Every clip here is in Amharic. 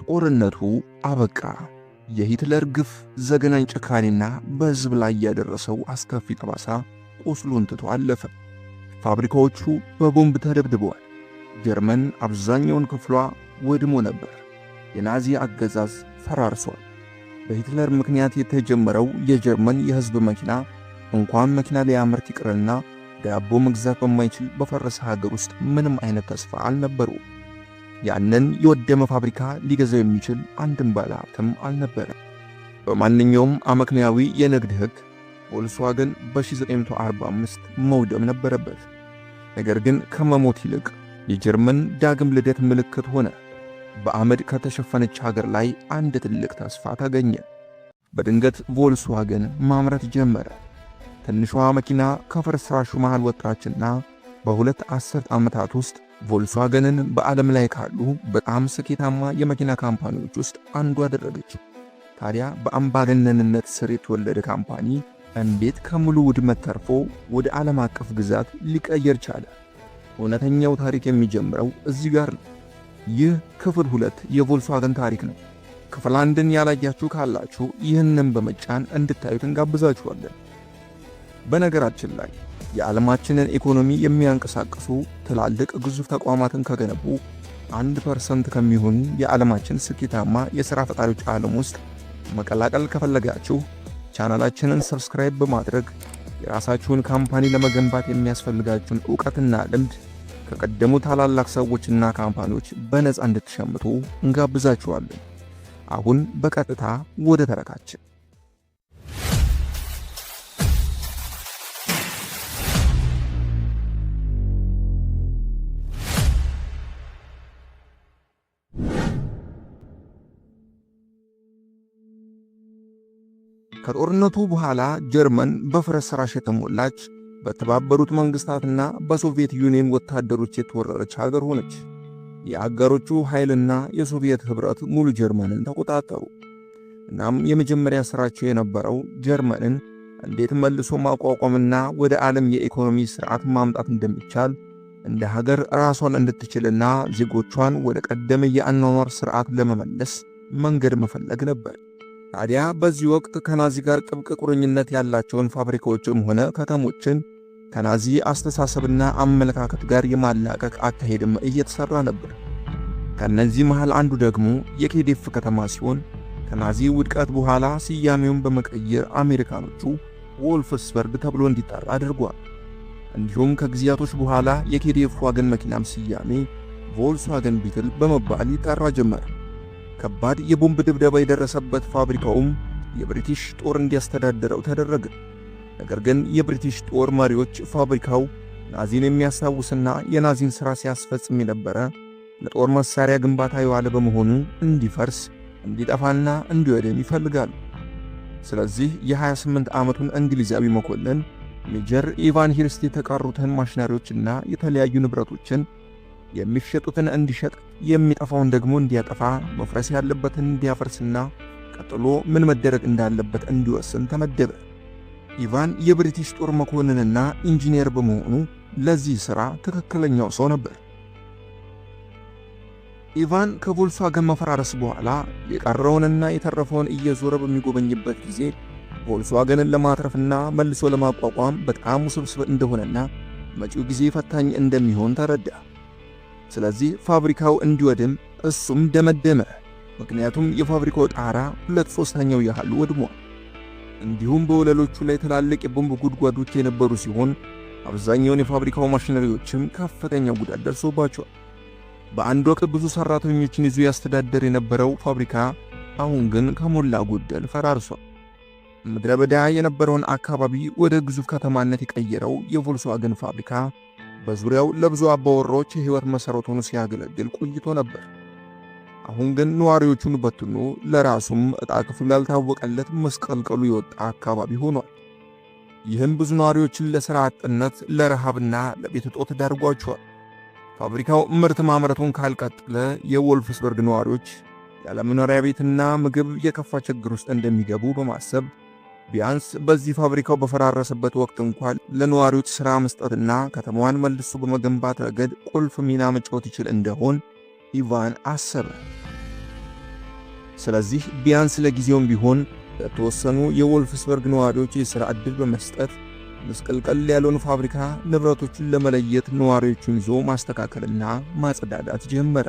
ጦርነቱ አበቃ። የሂትለር ግፍ፣ ዘግናኝ ጭካኔና በሕዝብ ላይ ያደረሰው አስከፊ ጠባሳ ቁስሉን ትቶ አለፈ። ፋብሪካዎቹ በቦምብ ተደብድበዋል። ጀርመን አብዛኛውን ክፍሏ ወድሞ ነበር። የናዚ አገዛዝ ፈራርሷል። በሂትለር ምክንያት የተጀመረው የጀርመን የሕዝብ መኪና እንኳን መኪና ሊያመርት ይቅርና ዳቦ መግዛት በማይችል በፈረሰ ሀገር ውስጥ ምንም አይነት ተስፋ አልነበረው። ያንን የወደመ ፋብሪካ ሊገዛው የሚችል አንድም ባለሀብትም አልነበረም። በማንኛውም አመክንያዊ የንግድ ሕግ ቮልስዋገን በ1945 መውደም ነበረበት። ነገር ግን ከመሞት ይልቅ የጀርመን ዳግም ልደት ምልክት ሆነ። በአመድ ከተሸፈነች ሀገር ላይ አንድ ትልቅ ተስፋ ተገኘ። በድንገት ቮልስዋገን ማምረት ጀመረ። ትንሿ መኪና ከፍርስራሹ መሃል ወጣችና በሁለት አስርት ዓመታት ውስጥ ቮልስዋገንን በዓለም ላይ ካሉ በጣም ስኬታማ የመኪና ካምፓኒዎች ውስጥ አንዱ አደረገች። ታዲያ በአምባገነንነት ስር የተወለደ ካምፓኒ እንዴት ከሙሉ ውድመት ተርፎ ወደ ዓለም አቀፍ ግዛት ሊቀየር ቻለ? እውነተኛው ታሪክ የሚጀምረው እዚህ ጋር ነው። ይህ ክፍል 2 የቮልስዋገን ታሪክ ነው። ክፍል 1ን ያላያችሁ ካላችሁ ይህንን በመጫን እንድታዩት እንጋብዛችኋለን። በነገራችን ላይ የዓለማችንን ኢኮኖሚ የሚያንቀሳቅሱ ትላልቅ ግዙፍ ተቋማትን ከገነቡ 1% ከሚሆኑ የዓለማችን ስኬታማ የሥራ ፈጣሪዎች ዓለም ውስጥ መቀላቀል ከፈለጋችሁ ቻናላችንን ሰብስክራይብ በማድረግ የራሳችሁን ካምፓኒ ለመገንባት የሚያስፈልጋችሁን ዕውቀትና ልምድ ከቀደሙ ታላላቅ ሰዎችና ካምፓኒዎች በነፃ እንድትሸምቱ እንጋብዛችኋለን። አሁን በቀጥታ ወደ ተረካችን። ከጦርነቱ በኋላ ጀርመን በፍርስራሽ የተሞላች በተባበሩት መንግስታትና በሶቪየት ዩኒየን ወታደሮች የተወረረች ሀገር ሆነች። የአገሮቹ ኃይልና የሶቪየት ኅብረት ሙሉ ጀርመንን ተቆጣጠሩ። እናም የመጀመሪያ ሥራቸው የነበረው ጀርመንን እንዴት መልሶ ማቋቋምና ወደ ዓለም የኢኮኖሚ ሥርዓት ማምጣት እንደሚቻል እንደ ሀገር ራሷን እንድትችልና ዜጎቿን ወደ ቀደመ የአኗኗር ሥርዓት ለመመለስ መንገድ መፈለግ ነበር። ታዲያ በዚህ ወቅት ከናዚ ጋር ጥብቅ ቁርኝነት ያላቸውን ፋብሪካዎችም ሆነ ከተሞችን ከናዚ አስተሳሰብና አመለካከት ጋር የማላቀቅ አካሄድም እየተሰራ ነበር። ከነዚህ መሃል አንዱ ደግሞ የኬዴፍ ከተማ ሲሆን ከናዚ ውድቀት በኋላ ስያሜውን በመቀየር አሜሪካኖቹ ቮልፍስበርግ ተብሎ እንዲጠራ አድርጓል። እንዲሁም ከጊዜያቶች በኋላ የኬዴፍ ዋገን መኪናም ስያሜ ቮልስዋገን ቢትል በመባል ይጠራ ጀመረ። ከባድ የቦምብ ድብደባ የደረሰበት ፋብሪካውም የብሪቲሽ ጦር እንዲያስተዳድረው ተደረገ። ነገር ግን የብሪቲሽ ጦር መሪዎች ፋብሪካው ናዚን የሚያስታውስና የናዚን ሥራ ሲያስፈጽም የነበረ ለጦር መሳሪያ ግንባታ የዋለ በመሆኑ እንዲፈርስ፣ እንዲጠፋና እንዲወድም ይፈልጋሉ። ስለዚህ የ28 ዓመቱን እንግሊዛዊ መኮንን ሜጀር ኢቫን ሂርስት የተቀሩትን ማሽነሪዎችና የተለያዩ ንብረቶችን የሚሸጡትን እንዲሸጥ፣ የሚጠፋውን ደግሞ እንዲያጠፋ፣ መፍረስ ያለበትን እንዲያፈርስና ቀጥሎ ምን መደረግ እንዳለበት እንዲወስን ተመደበ። ኢቫን የብሪቲሽ ጦር መኮንንና ኢንጂነር በመሆኑ ለዚህ ሥራ ትክክለኛው ሰው ነበር። ኢቫን ከቮልስዋገን መፈራረስ በኋላ የቀረውንና የተረፈውን እየዞረ በሚጎበኝበት ጊዜ ቮልስዋገንን ለማትረፍና መልሶ ለማቋቋም በጣም ውስብስብ እንደሆነና መጪው ጊዜ ፈታኝ እንደሚሆን ተረዳ። ስለዚህ ፋብሪካው እንዲወድም እሱም ደመደመ። ምክንያቱም የፋብሪካው ጣራ 2/3 ያህል ወድሟል። እንዲሁም በወለሎቹ ላይ ትላልቅ የቦምብ ጉድጓዶች የነበሩ ሲሆን አብዛኛውን የፋብሪካው ማሽነሪዎችም ከፍተኛ ጉዳት ደርሶባቸዋል። በአንድ ወቅት ብዙ ሰራተኞችን ይዞ ያስተዳደር የነበረው ፋብሪካ አሁን ግን ከሞላ ጎደል ፈራርሷል። ምድረ በዳ የነበረውን አካባቢ ወደ ግዙፍ ከተማነት የቀየረው የቮልስዋገን ፋብሪካ በዙሪያው ለብዙ አባወራዎች የሕይወት መሠረት ሆኖ ሲያገለግል ቆይቶ ነበር። አሁን ግን ነዋሪዎቹን በትኖ ለራሱም ዕጣ ክፍሉ ያልታወቀለት መስቀልቀሉ የወጣ አካባቢ ሆኗል። ይህም ብዙ ነዋሪዎችን ለሥራ አጥነት፣ ለረሃብና ለቤት እጦት ዳርጓቸዋል። ፋብሪካው ምርት ማምረቱን ካልቀጠለ የቮልፍስበርግ ነዋሪዎች ያለ መኖሪያ ቤትና ምግብ የከፋ ችግር ውስጥ እንደሚገቡ በማሰብ ቢያንስ በዚህ ፋብሪካው በፈራረሰበት ወቅት እንኳን ለነዋሪዎች ሥራ መስጠትና ከተማዋን መልሶ በመገንባት ረገድ ቁልፍ ሚና መጫወት ይችል እንደሆን ኢቫን አሰበ። ስለዚህ ቢያንስ ለጊዜውም ቢሆን ለተወሰኑ የወልፍስበርግ ነዋሪዎች የሥራ ዕድል በመስጠት መስቀልቀል ያለውን ፋብሪካ ንብረቶችን ለመለየት ነዋሪዎቹን ይዞ ማስተካከልና ማጸዳዳት ጀመረ።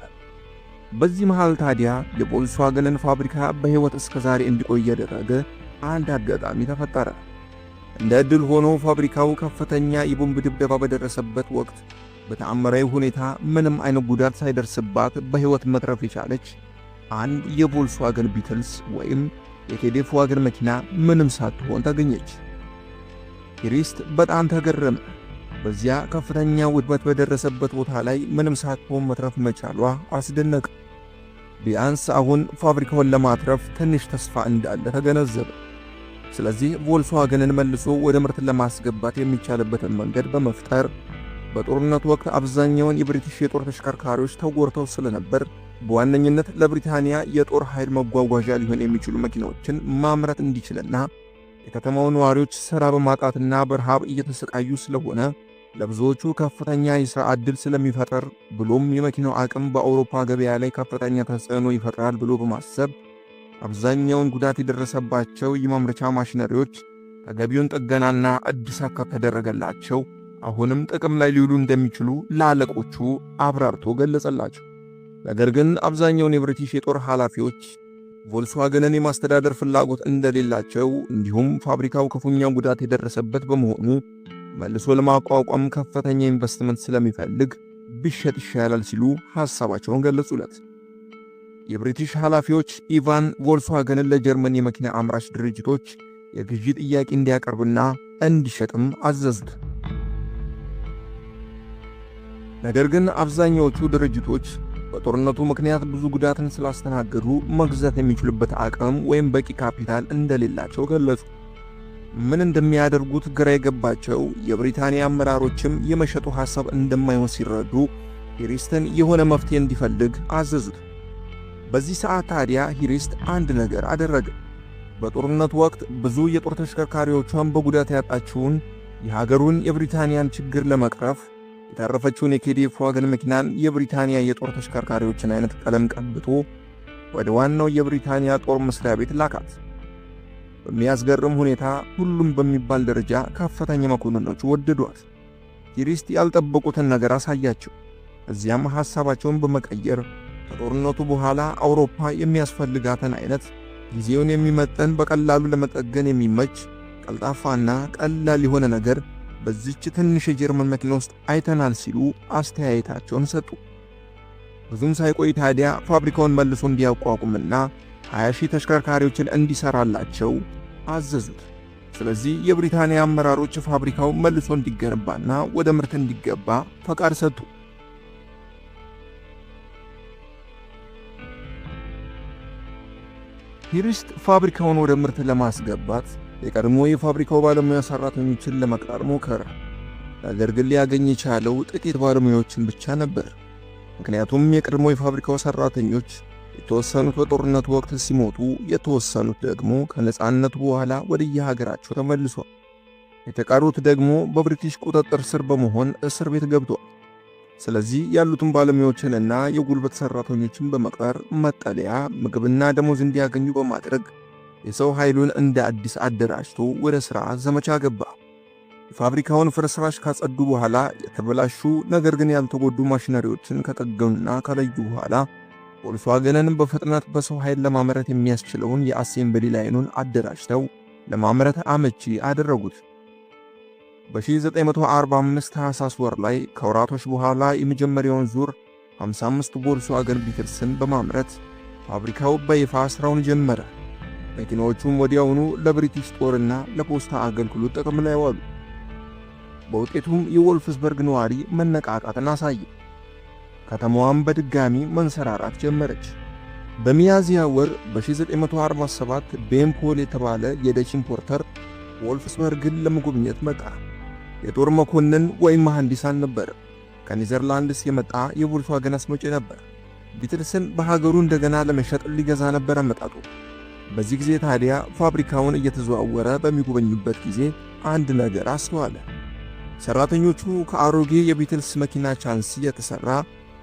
በዚህ መሃል ታዲያ የቮልክስዋገንን ፋብሪካ በሕይወት እስከ ዛሬ እንዲቆይ ያደረገ አንድ አጋጣሚ ተፈጠረ። እንደ ዕድል ሆኖ ፋብሪካው ከፍተኛ የቦምብ ድብደባ በደረሰበት ወቅት በተአምራዊ ሁኔታ ምንም አይነት ጉዳት ሳይደርስባት በሕይወት መትረፍ የቻለች አንድ የቮልክስዋገን ቢትልስ ወይም የኬዴፍ ዋገን መኪና ምንም ሳትሆን ተገኘች። ሂሪስት በጣም ተገረመ። በዚያ ከፍተኛ ውድመት በደረሰበት ቦታ ላይ ምንም ሳትሆን መትረፍ መቻሏ አስደነቀ። ቢያንስ አሁን ፋብሪካውን ለማትረፍ ትንሽ ተስፋ እንዳለ ተገነዘበ። ስለዚህ ቮልክስዋገንን መልሶ ወደ ምርት ለማስገባት የሚቻልበትን መንገድ በመፍጠር በጦርነቱ ወቅት አብዛኛውን የብሪቲሽ የጦር ተሽከርካሪዎች ተጎድተው ስለነበር በዋነኝነት ለብሪታንያ የጦር ኃይል መጓጓዣ ሊሆን የሚችሉ መኪናዎችን ማምረት እንዲችልና የከተማው ነዋሪዎች ሥራ በማጣትና በረሃብ እየተሰቃዩ ስለሆነ ለብዙዎቹ ከፍተኛ የሥራ ዕድል ስለሚፈጠር ብሎም የመኪናው አቅም በአውሮፓ ገበያ ላይ ከፍተኛ ተጽዕኖ ይፈጥራል ብሎ በማሰብ አብዛኛውን ጉዳት የደረሰባቸው የማምረቻ ማሽነሪዎች ተገቢውን ጥገናና እድሳት ከተደረገላቸው አሁንም ጥቅም ላይ ሊውሉ እንደሚችሉ ለአለቆቹ አብራርቶ ገለጸላቸው። ነገር ግን አብዛኛውን የብሪቲሽ የጦር ኃላፊዎች ቮልክስዋገንን የማስተዳደር ፍላጎት እንደሌላቸው እንዲሁም ፋብሪካው ክፉኛ ጉዳት የደረሰበት በመሆኑ መልሶ ለማቋቋም ከፍተኛ ኢንቨስትመንት ስለሚፈልግ ቢሸጥ ይሻላል ሲሉ ሐሳባቸውን ገለጹለት። የብሪቲሽ ኃላፊዎች ኢቫን ቮልክስዋገንን ለጀርመን የመኪና አምራች ድርጅቶች የግዢ ጥያቄ እንዲያቀርብና እንዲሸጥም አዘዙት። ነገር ግን አብዛኛዎቹ ድርጅቶች በጦርነቱ ምክንያት ብዙ ጉዳትን ስላስተናገዱ መግዛት የሚችሉበት አቅም ወይም በቂ ካፒታል እንደሌላቸው ገለጹ። ምን እንደሚያደርጉት ግራ የገባቸው የብሪታንያ አመራሮችም የመሸጡ ሐሳብ እንደማይሆን ሲረዱ ሂሪስትን የሆነ መፍትሄ እንዲፈልግ አዘዙት። በዚህ ሰዓት ታዲያ ሂሪስት አንድ ነገር አደረገ። በጦርነቱ ወቅት ብዙ የጦር ተሽከርካሪዎቿን በጉዳት ያጣችውን የሀገሩን የብሪታንያን ችግር ለመቅረፍ የተረፈችውን የኬዴፍ ዋገን መኪናን የብሪታንያ የጦር ተሽከርካሪዎችን አይነት ቀለም ቀብቶ ወደ ዋናው የብሪታንያ ጦር መስሪያ ቤት ላካት። በሚያስገርም ሁኔታ ሁሉም በሚባል ደረጃ ከፍተኛ መኮንኖች ወደዷት። ሂሪስት ያልጠበቁትን ነገር አሳያቸው። እዚያም ሐሳባቸውን በመቀየር ከጦርነቱ በኋላ አውሮፓ የሚያስፈልጋትን አይነት ጊዜውን የሚመጠን በቀላሉ ለመጠገን የሚመች ቀልጣፋና ቀላል የሆነ ነገር በዚች ትንሽ የጀርመን መኪና ውስጥ አይተናል ሲሉ አስተያየታቸውን ሰጡ። ብዙም ሳይቆይ ታዲያ ፋብሪካውን መልሶ እንዲያቋቁምና 20,000 ተሽከርካሪዎችን እንዲሰራላቸው አዘዙት። ስለዚህ የብሪታንያ አመራሮች ፋብሪካው መልሶ እንዲገነባና ወደ ምርት እንዲገባ ፈቃድ ሰጡ። ሂሪስት ፋብሪካውን ወደ ምርት ለማስገባት የቀድሞ የፋብሪካው ባለሙያ ሰራተኞችን ለመቅጠር ሞከረ። ነገር ግን ሊያገኝ የቻለው ጥቂት ባለሙያዎችን ብቻ ነበር። ምክንያቱም የቀድሞ የፋብሪካው ሰራተኞች የተወሰኑት በጦርነቱ ወቅት ሲሞቱ፣ የተወሰኑት ደግሞ ከነጻነቱ በኋላ ወደ የሀገራቸው ተመልሷል። የተቀሩት ደግሞ በብሪቲሽ ቁጥጥር ስር በመሆን እስር ቤት ገብቷል። ስለዚህ ያሉትን ባለሙያዎችንና የጉልበት ሰራተኞችን በመቅጠር መጠለያ፣ ምግብና ደሞዝ እንዲያገኙ በማድረግ የሰው ኃይሉን እንደ አዲስ አደራጅቶ ወደ ሥራ ዘመቻ ገባ። የፋብሪካውን ፍርስራሽ ካጸዱ በኋላ የተበላሹ ነገር ግን ያልተጎዱ ማሽነሪዎችን ከጠገኑና ከለዩ በኋላ ቮልክስዋገንን በፍጥነት በሰው ኃይል ለማምረት የሚያስችለውን የአሴምብሊ ላይኑን አደራጅተው ለማምረት አመቺ አደረጉት። በ1945 ታኅሳስ ወር ላይ ከወራቶች በኋላ የመጀመሪያውን ዙር 55 ቮልክስዋገን ቢትልስን በማምረት ፋብሪካው በይፋ ሥራውን ጀመረ። መኪናዎቹም ወዲያውኑ ለብሪቲሽ ጦርና ለፖስታ አገልግሎት ጥቅም ላይ ዋሉ። በውጤቱም የቮልፍስበርግ ነዋሪ መነቃቃትን አሳየ። ከተማዋም በድጋሚ መንሰራራት ጀመረች። በሚያዝያ ወር በ1947 ቤንፖል የተባለ የደች ኢምፖርተር ቮልፍስበርግን ለመጎብኘት መጣ። የጦር መኮንን ወይም መሐንዲስ አልነበረም። ከኔዘርላንድስ የመጣ የቮልክስዋገን አስመጪ ነበር። ቢትልስን በሀገሩ እንደገና ለመሸጥ ሊገዛ ነበር አመጣጡ። በዚህ ጊዜ ታዲያ ፋብሪካውን እየተዘዋወረ በሚጎበኙበት ጊዜ አንድ ነገር አስተዋለ። ሰራተኞቹ ከአሮጌ የቢትልስ መኪና ቻንሲ የተሰራ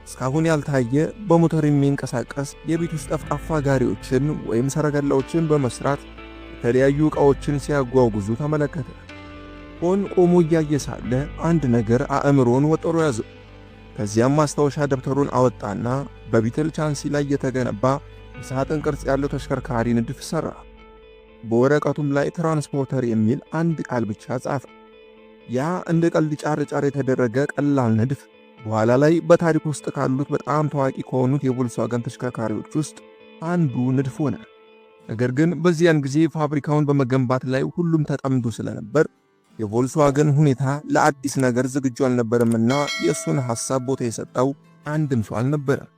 እስካሁን ያልታየ በሞተር የሚንቀሳቀስ የቤት ውስጥ ጠፍጣፋ ጋሪዎችን ወይም ሰረገላዎችን በመስራት የተለያዩ ዕቃዎችን ሲያጓጉዙ ተመለከተ። ሆን ቆሞ እያየ ሳለ አንድ ነገር አእምሮን ወጥሮ ያዘው። ከዚያም ማስታወሻ ደብተሩን አወጣና በቢትል ቻንሲ ላይ የተገነባ የሳጥን ቅርጽ ያለው ተሽከርካሪ ንድፍ ሠራ። በወረቀቱም ላይ ትራንስፖርተር የሚል አንድ ቃል ብቻ ጻፈ። ያ እንደ ቀልድ ጫር ጫር የተደረገ ቀላል ንድፍ በኋላ ላይ በታሪክ ውስጥ ካሉት በጣም ታዋቂ ከሆኑት የቮልክስዋገን ተሽከርካሪዎች ውስጥ አንዱ ንድፍ ሆነ። ነገር ግን በዚያን ጊዜ ፋብሪካውን በመገንባት ላይ ሁሉም ተጠምዶ ስለነበር የቮልክስዋገን ሁኔታ ለአዲስ ነገር ዝግጁ አልነበረምና የእሱን ሐሳብ ቦታ የሰጠው አንድም ሰው አልነበረም።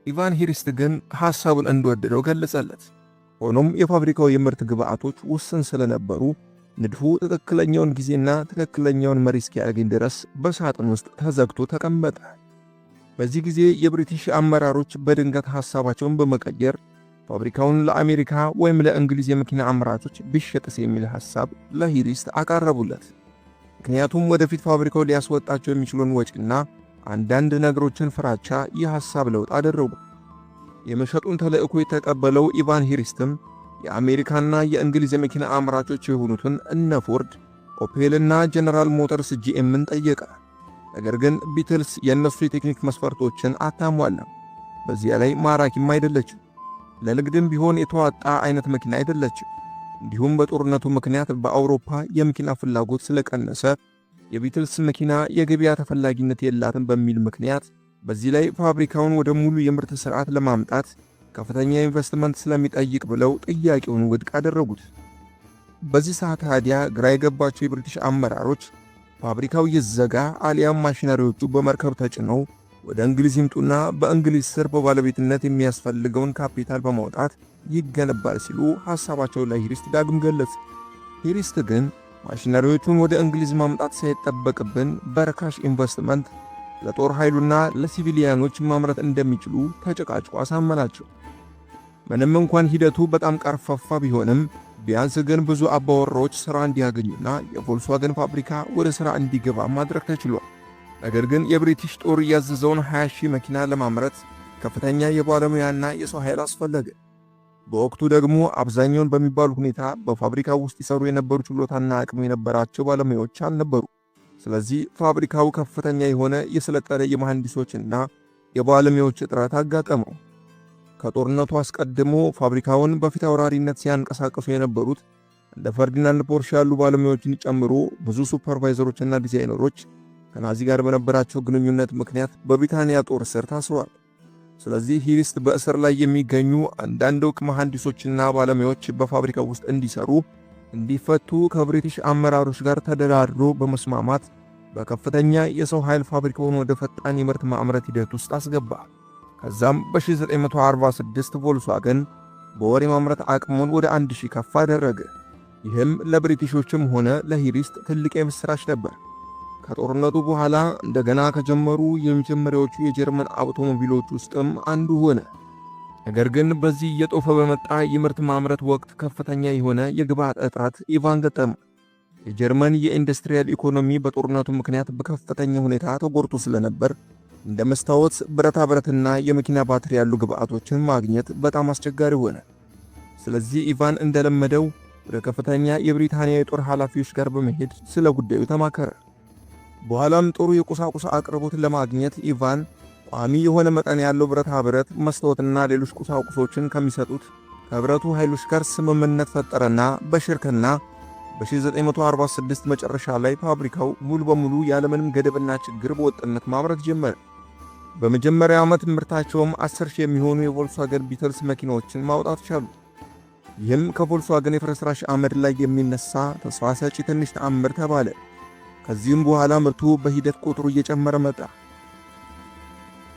ኢቫን ሂሪስት ግን ሐሳቡን እንደወደደው ገለጸለት። ሆኖም የፋብሪካው የምርት ግብአቶች ውስን ስለነበሩ ንድፉ ትክክለኛውን ጊዜና ትክክለኛውን መሪ እስኪያገኝ ድረስ በሳጥን ውስጥ ተዘግቶ ተቀመጠ። በዚህ ጊዜ የብሪቲሽ አመራሮች በድንገት ሐሳባቸውን በመቀየር ፋብሪካውን ለአሜሪካ ወይም ለእንግሊዝ የመኪና አምራቾች ቢሸጥስ የሚል ሐሳብ ለሂሪስት አቀረቡለት። ምክንያቱም ወደፊት ፋብሪካው ሊያስወጣቸው የሚችሉን ወጪና አንዳንድ ነገሮችን ፍራቻ የሐሳብ ለውጥ አደረጉ። የመሸጡን ተልእኮ የተቀበለው ኢቫን ሂሪስትም የአሜሪካና የእንግሊዝ የመኪና አምራቾች የሆኑትን እነ ፎርድ፣ ኦፔልና ጀነራል ሞተርስ ጂኤምን ጠየቀ። ነገር ግን ቢትልስ የእነሱ የቴክኒክ መስፈርቶችን አታሟላም። በዚያ ላይ ማራኪም አይደለችም። ለንግድም ቢሆን የተዋጣ አይነት መኪና አይደለችም። እንዲሁም በጦርነቱ ምክንያት በአውሮፓ የመኪና ፍላጎት ስለቀነሰ የቢትልስ መኪና የገበያ ተፈላጊነት የላትም በሚል ምክንያት በዚህ ላይ ፋብሪካውን ወደ ሙሉ የምርት ስርዓት ለማምጣት ከፍተኛ ኢንቨስትመንት ስለሚጠይቅ ብለው ጥያቄውን ውድቅ አደረጉት። በዚህ ሰዓት ታዲያ ግራ የገባቸው የብሪቲሽ አመራሮች ፋብሪካው ይዘጋ አሊያም ማሽነሪዎቹ በመርከብ ተጭነው ወደ እንግሊዝ ይምጡና በእንግሊዝ ስር በባለቤትነት የሚያስፈልገውን ካፒታል በማውጣት ይገነባል ሲሉ ሐሳባቸውን ለሂሪስት ዳግም ገለጹ። ሂሪስት ግን ማሽነሪዎቹን ወደ እንግሊዝ ማምጣት ሳይጠበቅብን በርካሽ ኢንቨስትመንት ለጦር ኃይሉና ለሲቪሊያኖች ማምረት እንደሚችሉ ተጨቃጭቆ አሳመናቸው። ምንም እንኳን ሂደቱ በጣም ቀርፋፋ ቢሆንም ቢያንስ ግን ብዙ አባወራዎች ሥራ እንዲያገኙና የቮልክስዋገን ፋብሪካ ወደ ሥራ እንዲገባ ማድረግ ተችሏል። ነገር ግን የብሪቲሽ ጦር ያዘዘውን 20,000 መኪና ለማምረት ከፍተኛ የባለሙያና የሰው ኃይል አስፈለገ። በወቅቱ ደግሞ አብዛኛውን በሚባሉ ሁኔታ በፋብሪካው ውስጥ ይሰሩ የነበሩ ችሎታና አቅም የነበራቸው ባለሙያዎች አልነበሩ። ስለዚህ ፋብሪካው ከፍተኛ የሆነ የሰለጠነ የመሐንዲሶችና የባለሙያዎች እጥረት አጋጠመው። ከጦርነቱ አስቀድሞ ፋብሪካውን በፊት አውራሪነት ሲያንቀሳቀሱ የነበሩት እንደ ፈርዲናንድ ፖርሽ ያሉ ባለሙያዎችን ጨምሮ ብዙ ሱፐርቫይዘሮችና ዲዛይነሮች ከናዚ ጋር በነበራቸው ግንኙነት ምክንያት በብሪታንያ ጦር ስር ታስረዋል። ስለዚህ ሂሪስት በእስር ላይ የሚገኙ አንዳንድ ዕውቅ መሐንዲሶችና ባለሙያዎች በፋብሪካው ውስጥ እንዲሰሩ እንዲፈቱ ከብሪቲሽ አመራሮች ጋር ተደራድሮ በመስማማት በከፍተኛ የሰው ኃይል ፋብሪካውን ወደ ፈጣን የምርት ማምረት ሂደት ውስጥ አስገባ። ከዛም በ1946 ቮልክስዋገን በወር የማምረት አቅሙን ወደ 1000 ከፍ አደረገ። ይህም ለብሪቲሾችም ሆነ ለሂሪስት ትልቅ የምስራች ነበር። ከጦርነቱ በኋላ እንደገና ከጀመሩ የመጀመሪያዎቹ የጀርመን አውቶሞቢሎች ውስጥም አንዱ ሆነ። ነገር ግን በዚህ እየጦፈ በመጣ የምርት ማምረት ወቅት ከፍተኛ የሆነ የግብዓት እጥረት ኢቫን ገጠመ። የጀርመን የኢንዱስትሪያል ኢኮኖሚ በጦርነቱ ምክንያት በከፍተኛ ሁኔታ ተጎድቶ ስለነበር እንደ መስታወት፣ ብረታ ብረትና የመኪና ባትሪ ያሉ ግብዓቶችን ማግኘት በጣም አስቸጋሪ ሆነ። ስለዚህ ኢቫን እንደለመደው ወደ ከፍተኛ የብሪታንያ የጦር ኃላፊዎች ጋር በመሄድ ስለ ጉዳዩ ተማከረ። በኋላም ጥሩ የቁሳቁስ አቅርቦትን ለማግኘት ኢቫን ቋሚ የሆነ መጠን ያለው ብረታ ብረት፣ መስታወትና ሌሎች ቁሳቁሶችን ከሚሰጡት ከብረቱ ኃይሎች ጋር ስምምነት ፈጠረና በሽርክና በ1946 መጨረሻ ላይ ፋብሪካው ሙሉ በሙሉ ያለምንም ገደብና ችግር በወጥነት ማምረት ጀመረ። በመጀመሪያው ዓመት ምርታቸውም 10,000 የሚሆኑ የቮልክስዋገን ቢትልስ መኪናዎችን ማውጣት ቻሉ። ይህም ከቮልክስዋገን የፍርስራሽ አመድ ላይ የሚነሳ ተስፋ ሰጪ ትንሽ ተአምር ተባለ። ከዚህም በኋላ ምርቱ በሂደት ቁጥሩ እየጨመረ መጣ።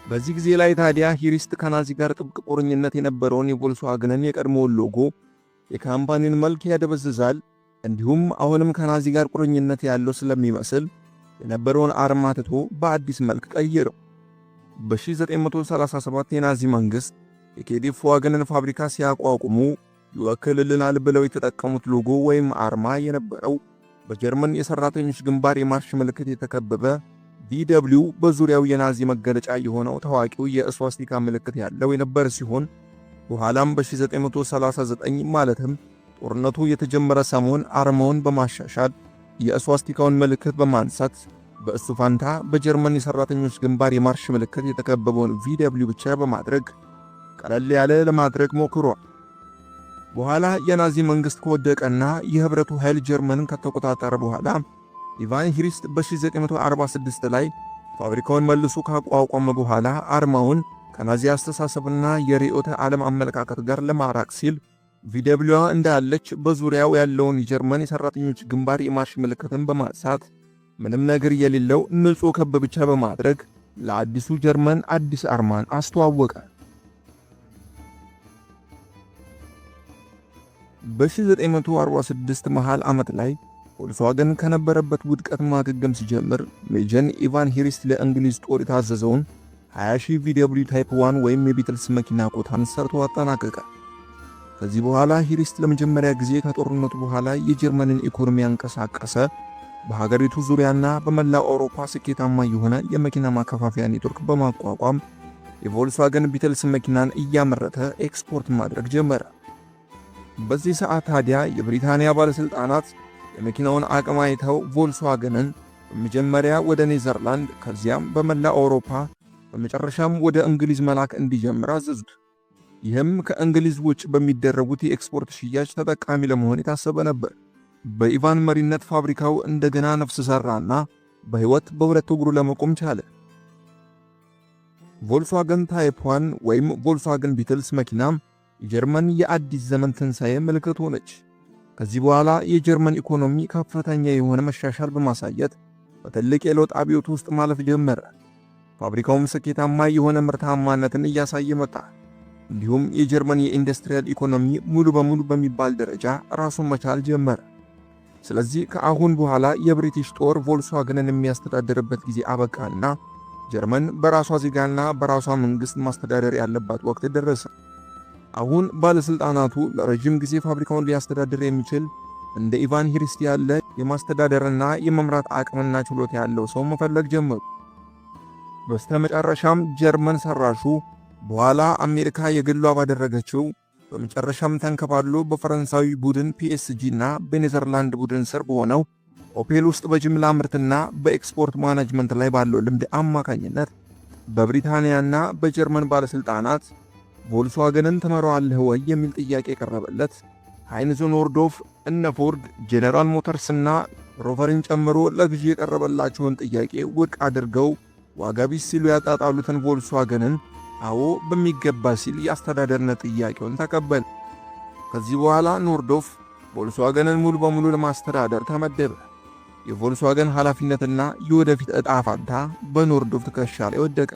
በዚህ ጊዜ ላይ ታዲያ ሂሪስት ከናዚ ጋር ጥብቅ ቁርኝነት የነበረውን የቮልክስዋገንን የቀድሞውን ሎጎ፣ የካምፓኒን መልክ ያደበዝዛል። እንዲሁም አሁንም ከናዚ ጋር ቁርኝነት ያለው ስለሚመስል የነበረውን አርማ ትቶ በአዲስ መልክ ቀየረው። በ1937 የናዚ መንግሥት የኬዲፍ ዋገንን ፋብሪካ ሲያቋቁሙ ይወክልልናል ብለው የተጠቀሙት ሎጎ ወይም አርማ የነበረው በጀርመን የሰራተኞች ግንባር የማርሽ ምልክት የተከበበ VW በዙሪያው የናዚ መገለጫ የሆነው ታዋቂው የስዋስቲካ ምልክት ያለው የነበረ ሲሆን በኋላም በ1939 ማለትም ጦርነቱ የተጀመረ ሰሞን አርማውን በማሻሻል የስዋስቲካውን ምልክት በማንሳት በእሱ ፋንታ በጀርመን የሰራተኞች ግንባር የማርሽ ምልክት የተከበበውን VW ብቻ በማድረግ ቀለል ያለ ለማድረግ ሞክሯል። በኋላ የናዚ መንግስት ከወደቀና የህብረቱ ኃይል ጀርመንን ከተቆጣጠረ በኋላ ኢቫን ሂሪስት በ1946 ላይ ፋብሪካውን መልሶ ካቋቋመ በኋላ አርማውን ከናዚ አስተሳሰብና የርዕዮተ ዓለም አመለካከት ጋር ለማራቅ ሲል VW እንዳለች በዙሪያው ያለውን የጀርመን የሰራተኞች ግንባር የማርሽ ምልክትን በማንሳት ምንም ነገር የሌለው ንጹህ ክብ ብቻ በማድረግ ለአዲሱ ጀርመን አዲስ አርማን አስተዋወቀ። በ1946 መሃል ዓመት ላይ ቮልክስዋገን ከነበረበት ውድቀት ማገገም ሲጀምር ሜጀር ኢቫን ሂሪስት ለእንግሊዝ ጦር የታዘዘውን 20,000 VW ታይፕ 1 ወይም የቢትልስ መኪና ኮታን ሰርቶ አጠናቀቀ። ከዚህ በኋላ ሂሪስት ለመጀመሪያ ጊዜ ከጦርነቱ በኋላ የጀርመንን ኢኮኖሚ ያንቀሳቀሰ በሀገሪቱ ዙሪያና በመላው አውሮፓ ስኬታማ የሆነ የመኪና ማከፋፈያ ኔትወርክ በማቋቋም የቮልክስዋገን ቢትልስ መኪናን እያመረተ ኤክስፖርት ማድረግ ጀመረ። በዚህ ሰዓት ታዲያ የብሪታንያ ባለስልጣናት የመኪናውን አቅም አይተው ቮልክስዋገንን በመጀመሪያ ወደ ኔዘርላንድ ከዚያም በመላው አውሮፓ በመጨረሻም ወደ እንግሊዝ መላክ እንዲጀምር አዘዙት። ይህም ከእንግሊዝ ውጭ በሚደረጉት የኤክስፖርት ሽያጭ ተጠቃሚ ለመሆን የታሰበ ነበር። በኢቫን መሪነት ፋብሪካው እንደገና ነፍስ ሰራና በህይወት በሁለት እግሩ ለመቆም ቻለ። ቮልክስዋገን ታይፕ 1 ወይም ቮልክስዋገን ቢትልስ መኪናም የጀርመን የአዲስ ዘመን ትንሣኤ ምልክት ሆነች። ከዚህ በኋላ የጀርመን ኢኮኖሚ ከፍተኛ የሆነ መሻሻል በማሳየት በትልቅ የለውጥ አብዮት ውስጥ ማለፍ ጀመረ። ፋብሪካውም ስኬታማ የሆነ ምርታማነትን እያሳየ መጣ። እንዲሁም የጀርመን የኢንዱስትሪያል ኢኮኖሚ ሙሉ በሙሉ በሚባል ደረጃ ራሱን መቻል ጀመረ። ስለዚህ ከአሁን በኋላ የብሪቲሽ ጦር ቮልክስዋገንን የሚያስተዳድርበት ጊዜ አበቃና ጀርመን በራሷ ዜጋና በራሷ መንግስት ማስተዳደር ያለባት ወቅት ደረሰ። አሁን ባለስልጣናቱ ለረጅም ጊዜ ፋብሪካውን ሊያስተዳድር የሚችል እንደ ኢቫን ሂሪስት ያለ የማስተዳደርና የመምራት አቅምና ችሎታ ያለው ሰው መፈለግ ጀመሩ። በስተመጨረሻም ጀርመን ሰራሹ በኋላ አሜሪካ የግሏ ባደረገችው በመጨረሻም ተንከባሎ በፈረንሳዊ ቡድን PSG እና በኔዘርላንድ ቡድን ስር በሆነው ኦፔል ውስጥ በጅምላ ምርትና በኤክስፖርት ማኔጅመንት ላይ ባለው ልምድ አማካኝነት በብሪታንያና በጀርመን ባለስልጣናት ቮልክስዋገንን ትመራዋለህ ወይ የሚል ጥያቄ ቀረበለት። ሃይንዝ ኖርዶፍ፣ እነ ፎርድ፣ ጄኔራል ሞተርስና ሮቨርን ጨምሮ ለግዢ የቀረበላቸውን ጥያቄ ውድቅ አድርገው ዋጋ ቢስ ሲሉ ያጣጣሉትን ቮልክስዋገንን አዎ በሚገባ ሲል የአስተዳደርነት ጥያቄውን ተቀበለ። ከዚህ በኋላ ኖርዶፍ ቮልክስዋገንን ሙሉ በሙሉ ለማስተዳደር ተመደበ። የቮልክስዋገን ኃላፊነትና የወደፊት ዕጣ ፋንታ በኖርዶፍ ትከሻ ላይ ወደቀ።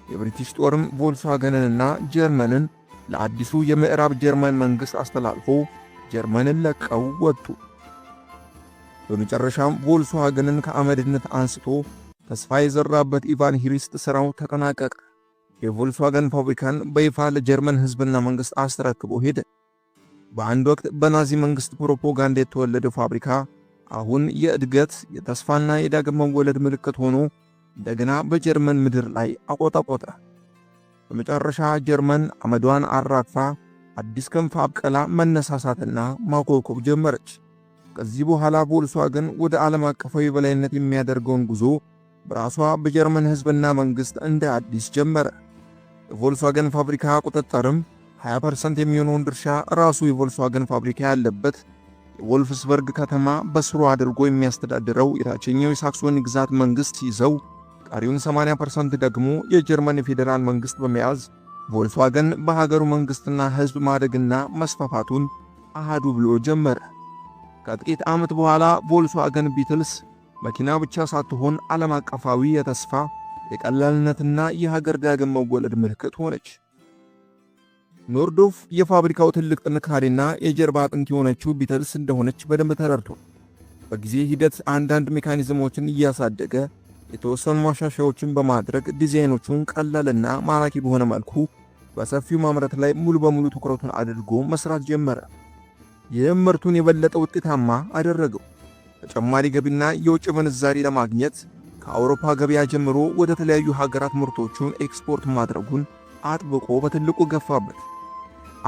የብሪቲሽ ጦርም ቮልክስዋገንንና ጀርመንን ለአዲሱ የምዕራብ ጀርመን መንግስት አስተላልፎ ጀርመንን ለቀው ወጡ። በመጨረሻም ቮልክስዋገንን ከአመድነት አንስቶ ተስፋ የዘራበት ኢቫን ሂሪስት ሥራው ተጠናቀቀ። የቮልክስዋገን ፋብሪካን በይፋ ለጀርመን ሕዝብና መንግስት አስተረክቦ ሄደ። በአንድ ወቅት በናዚ መንግስት ፕሮፓጋንዳ የተወለደው ፋብሪካ አሁን የእድገት የተስፋና የዳግም መወለድ ምልክት ሆኖ እንደገና በጀርመን ምድር ላይ አቆጠቆጠ። በመጨረሻ ጀርመን አመዷን አራግፋ አዲስ ክንፍ አብቀላ መነሳሳትና ማኮብኮብ ጀመረች። ከዚህ በኋላ ቮልክስዋገን ወደ ዓለም አቀፋዊ በላይነት የሚያደርገውን ጉዞ በራሷ በጀርመን ሕዝብና መንግስት እንደ አዲስ ጀመረ። የቮልክስዋገን ፋብሪካ ቁጥጥርም 20% የሚሆነውን ድርሻ ራሱ የቮልክስዋገን ፋብሪካ ያለበት የቮልፍስበርግ ከተማ በስሩ አድርጎ የሚያስተዳድረው የታችኛው የሳክሶኒ ግዛት መንግስት ይዘው ቀሪውን 80% ደግሞ የጀርመን ፌዴራል መንግስት በመያዝ ቮልክስዋገን በሀገሩ መንግስትና ህዝብ ማደግና መስፋፋቱን አሃዱ ብሎ ጀመረ። ከጥቂት ዓመት በኋላ ቮልክስዋገን ቢትልስ መኪና ብቻ ሳትሆን ዓለም አቀፋዊ የተስፋ የቀላልነትና የሀገር ዳግም መወለድ ምልክት ሆነች። ኖርዶፍ የፋብሪካው ትልቅ ጥንካሬና የጀርባ አጥንት የሆነችው ቢትልስ እንደሆነች በደንብ ተረድቶ በጊዜ ሂደት አንዳንድ ሜካኒዝሞችን እያሳደገ የተወሰኑ ማሻሻያዎችን በማድረግ ዲዛይኖቹን ቀላልና ማራኪ በሆነ መልኩ በሰፊው ማምረት ላይ ሙሉ በሙሉ ትኩረቱን አድርጎ መስራት ጀመረ። ይህም ምርቱን የበለጠ ውጤታማ አደረገው። ተጨማሪ ገቢና የውጭ ምንዛሪ ለማግኘት ከአውሮፓ ገበያ ጀምሮ ወደ ተለያዩ ሀገራት ምርቶቹን ኤክስፖርት ማድረጉን አጥብቆ በትልቁ ገፋበት።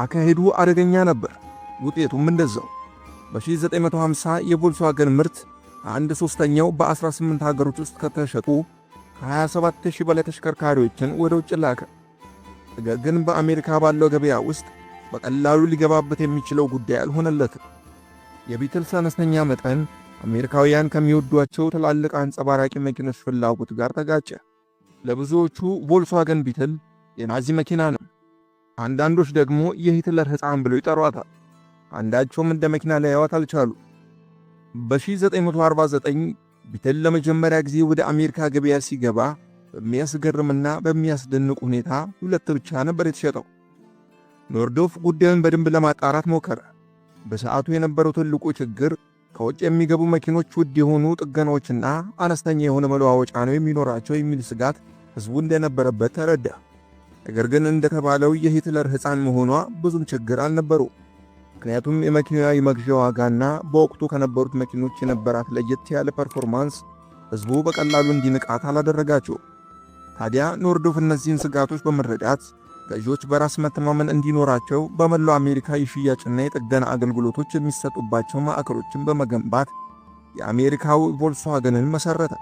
አካሄዱ አደገኛ ነበር፣ ውጤቱም እንደዛው። በ1950 የቮልክስዋገን ምርት አንድ ሶስተኛው በ18 ሀገሮች ውስጥ ከተሸጡ ከ27000 በላይ ተሽከርካሪዎችን ወደ ውጭ ላከ። ነገር ግን በአሜሪካ ባለው ገበያ ውስጥ በቀላሉ ሊገባበት የሚችለው ጉዳይ አልሆነለትም። የቢትልስ አነስተኛ መጠን አሜሪካውያን ከሚወዷቸው ትላልቅ አንጸባራቂ መኪኖች ፍላጎት ጋር ተጋጨ። ለብዙዎቹ ቮልክስዋገን ቢትል የናዚ መኪና ነው። አንዳንዶች ደግሞ የሂትለር ሕፃን ብለው ይጠሯታል። አንዳቸውም እንደ መኪና ሊያዩዋት አልቻሉ። በ1949 ቢትል ለመጀመሪያ ጊዜ ወደ አሜሪካ ገበያ ሲገባ በሚያስገርምና በሚያስደንቅ ሁኔታ ሁለት ብቻ ነበር የተሸጠው። ኖርዶፍ ጉዳዩን በደንብ ለማጣራት ሞከረ። በሰዓቱ የነበረው ትልቁ ችግር ከውጭ የሚገቡ መኪኖች ውድ የሆኑ ጥገናዎችና አነስተኛ የሆነ መለዋወጫ ነው የሚኖራቸው የሚል ስጋት ሕዝቡ እንደነበረበት ተረዳ። ነገር ግን እንደተባለው የሂትለር ሕፃን መሆኗ ብዙም ችግር አልነበረው። ምክንያቱም የመኪናዋ የመግዣ ዋጋና በወቅቱ ከነበሩት መኪኖች የነበራት ለየት ያለ ፐርፎርማንስ ሕዝቡ በቀላሉ እንዲንቃት አላደረጋቸው። ታዲያ ኖርዶፍ እነዚህን ስጋቶች በመረዳት ገዢዎች በራስ መተማመን እንዲኖራቸው በመላው አሜሪካ የሽያጭና የጥገና አገልግሎቶች የሚሰጡባቸው ማዕከሎችን በመገንባት የአሜሪካው ቮልክስዋገንን መሰረተ።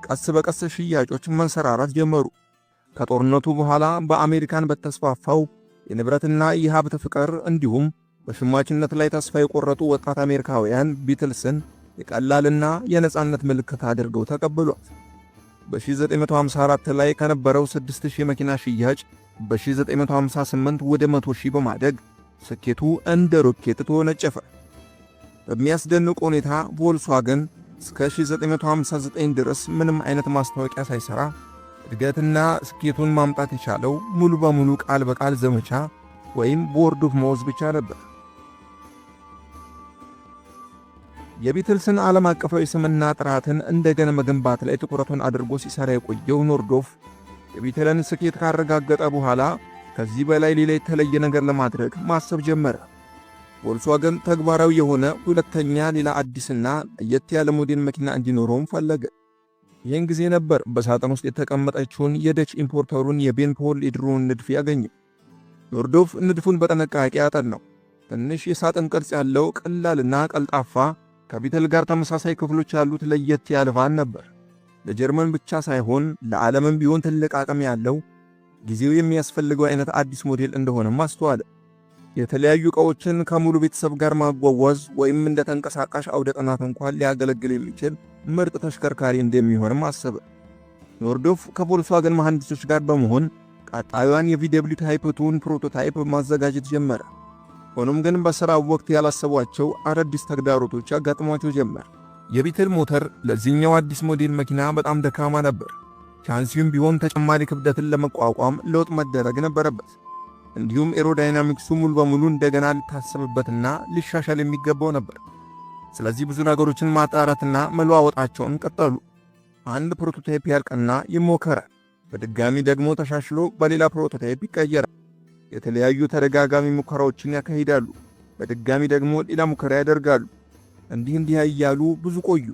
ቀስ በቀስ ሽያጮች መንሰራራት ጀመሩ። ከጦርነቱ በኋላ በአሜሪካን በተስፋፋው የንብረትና የሀብት ፍቅር እንዲሁም በሽማችነት ላይ ተስፋ የቆረጡ ወጣት አሜሪካውያን ቢትልስን የቀላልና የነጻነት ምልክት አድርገው ተቀበሏት። በ1954 ላይ ከነበረው 6000 መኪና ሽያጭ በ1958 ወደ 100,000 በማደግ ስኬቱ እንደ ሮኬት ተወነጨፈ። በሚያስደንቅ ሁኔታ ቮልክስዋገን እስከ 1959 ድረስ ምንም አይነት ማስታወቂያ ሳይሰራ እድገትና ስኬቱን ማምጣት የቻለው ሙሉ በሙሉ ቃል በቃል ዘመቻ ወይም ቦርድ ኦፍ ማውዝ ብቻ ነበር። የቢትልስን ዓለም አቀፋዊ ስምና ጥራትን እንደገና መገንባት ላይ ትኩረቱን አድርጎ ሲሰራ የቆየው ኖርዶፍ የቢትልን ስኬት ካረጋገጠ በኋላ ከዚህ በላይ ሌላ የተለየ ነገር ለማድረግ ማሰብ ጀመረ። ቮልክስዋገን ተግባራዊ የሆነ ሁለተኛ ሌላ አዲስና ለየት ያለ ሞዴል መኪና እንዲኖረውም ፈለገ። ይህን ጊዜ ነበር በሳጥን ውስጥ የተቀመጠችውን የደች ኢምፖርተሩን የቤን ፖል ኢድሮን ንድፍ ያገኘው። ኖርዶፍ ንድፉን በጥንቃቄ አጠናው። ትንሽ የሳጥን ቅርጽ ያለው ቀላልና ቀልጣፋ ከቢትል ጋር ተመሳሳይ ክፍሎች ያሉት ለየት ያለ ቫን ነበር። ለጀርመን ብቻ ሳይሆን ለዓለምም ቢሆን ትልቅ አቅም ያለው ጊዜው የሚያስፈልገው አይነት አዲስ ሞዴል እንደሆነም አስተዋለ። የተለያዩ ዕቃዎችን ከሙሉ ቤተሰብ ጋር ማጓጓዝ ወይም እንደ ተንቀሳቃሽ አውደ ጥናት እንኳን ሊያገለግል የሚችል ምርጥ ተሽከርካሪ እንደሚሆንም አሰበ። ኖርዶፍ ከቮልክስዋገን መሐንዲሶች ጋር በመሆን ቀጣዩን የቪደብሊው ታይፕ 2 ፕሮቶታይፕ ማዘጋጀት ጀመረ። ሆኖም ግን በሥራው ወቅት ያላሰቧቸው አዳዲስ ተግዳሮቶች ያጋጥሟቸው ጀመር። የቢትል ሞተር ለዚህኛው አዲስ ሞዴል መኪና በጣም ደካማ ነበር። ቻንሲውም ቢሆን ተጨማሪ ክብደትን ለመቋቋም ለውጥ መደረግ ነበረበት። እንዲሁም ኤሮዳይናሚክሱ ሙሉ በሙሉ እንደገና ሊታሰብበትና ሊሻሻል የሚገባው ነበር። ስለዚህ ብዙ ነገሮችን ማጣራትና መለዋወጣቸውን ቀጠሉ። አንድ ፕሮቶታይፕ ያልቅና ይሞከራል። በድጋሚ ደግሞ ተሻሽሎ በሌላ ፕሮቶታይፕ ይቀየራል። የተለያዩ ተደጋጋሚ ሙከራዎችን ያካሂዳሉ። በድጋሚ ደግሞ ሌላ ሙከራ ያደርጋሉ። እንዲህ እያሉ ብዙ ቆዩ።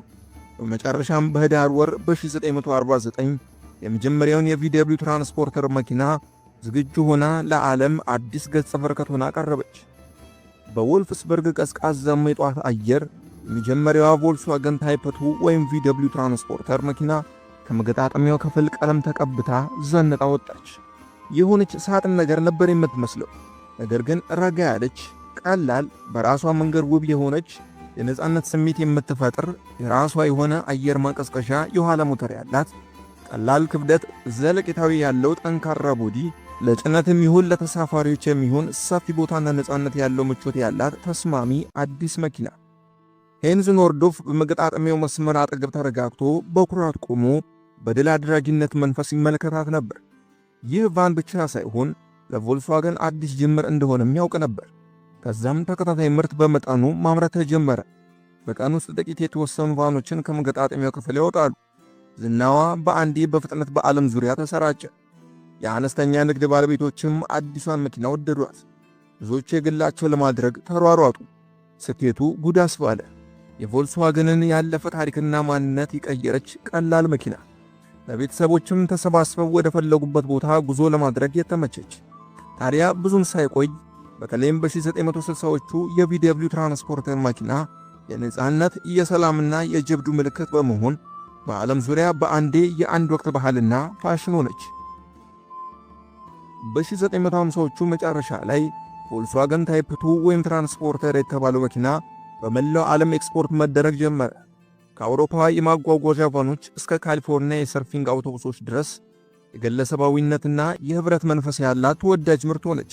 በመጨረሻም በህዳር ወር በ1949 የመጀመሪያውን የቪደብሊው ትራንስፖርተር መኪና ዝግጁ ሆና ለዓለም አዲስ ገጸ በረከት ሆና ቀረበች። በወልፍስበርግ ቀዝቃዛማ የጧት አየር የመጀመሪያዋ ቮልክስዋገን ታይፕ 2 ወይም ቪደብሊው ትራንስፖርተር መኪና ከመገጣጠሚያው ክፍል ቀለም ተቀብታ ዘንጣ ወጣች። የሆነች ሳጥን ነገር ነበር የምትመስለው። ነገር ግን ረጋ ያለች፣ ቀላል፣ በራሷ መንገድ ውብ የሆነች የነጻነት ስሜት የምትፈጥር የራሷ የሆነ አየር ማቀዝቀዣ የኋላ ሞተር ያላት፣ ቀላል ክብደት፣ ዘለቄታዊ ያለው ጠንካራ ቦዲ፣ ለጭነትም ይሁን ለተሳፋሪዎች የሚሆን ሰፊ ቦታና ነጻነት ያለው ምቾት ያላት ተስማሚ አዲስ መኪና። ሄንዝ ኖርዶፍ በመገጣጠሚያው መስመር አጠገብ ተረጋግቶ በኩራት ቆሞ በድል አድራጊነት መንፈስ ይመለከታት ነበር። ይህ ቫን ብቻ ሳይሆን ለቮልክስዋገን አዲስ ጅምር እንደሆነም ያውቅ ነበር። ከዛም ተከታታይ ምርት በመጠኑ ማምረት ተጀመረ። በቀን ውስጥ ጥቂት የተወሰኑ ቫኖችን ከመገጣጠሚያው ክፍል ያወጣሉ። ዝናዋ በአንዴ በፍጥነት በዓለም ዙሪያ ተሰራጨ። የአነስተኛ ንግድ ባለቤቶችም አዲሷን መኪና ወደዷት። ብዙዎች የግላቸው ለማድረግ ተሯሯጡ። ስኬቱ ጉድ አስባለ። የቮልስዋገንን ያለፈ ታሪክና ማንነት የቀየረች ቀላል መኪና፣ ለቤተሰቦችም ተሰባስበው ወደ ፈለጉበት ቦታ ጉዞ ለማድረግ የተመቸች። ታዲያ ብዙም ሳይቆይ በተለይም በ1960ዎቹ የቪደብሊው ትራንስፖርተር መኪና የነጻነት የሰላምና የጀብዱ ምልክት በመሆን በዓለም ዙሪያ በአንዴ የአንድ ወቅት ባህልና ፋሽን ሆነች። በ1950ዎቹ መጨረሻ ላይ ቮልስዋገን ታይፕ 2 ወይም ትራንስፖርተር የተባለው መኪና በመላው ዓለም ኤክስፖርት መደረግ ጀመረ። ከአውሮፓ የማጓጓዣ ቫኖች እስከ ካሊፎርኒያ የሰርፊንግ አውቶቡሶች ድረስ የግለሰባዊነትና የህብረት መንፈስ ያላት ተወዳጅ ምርት ሆነች።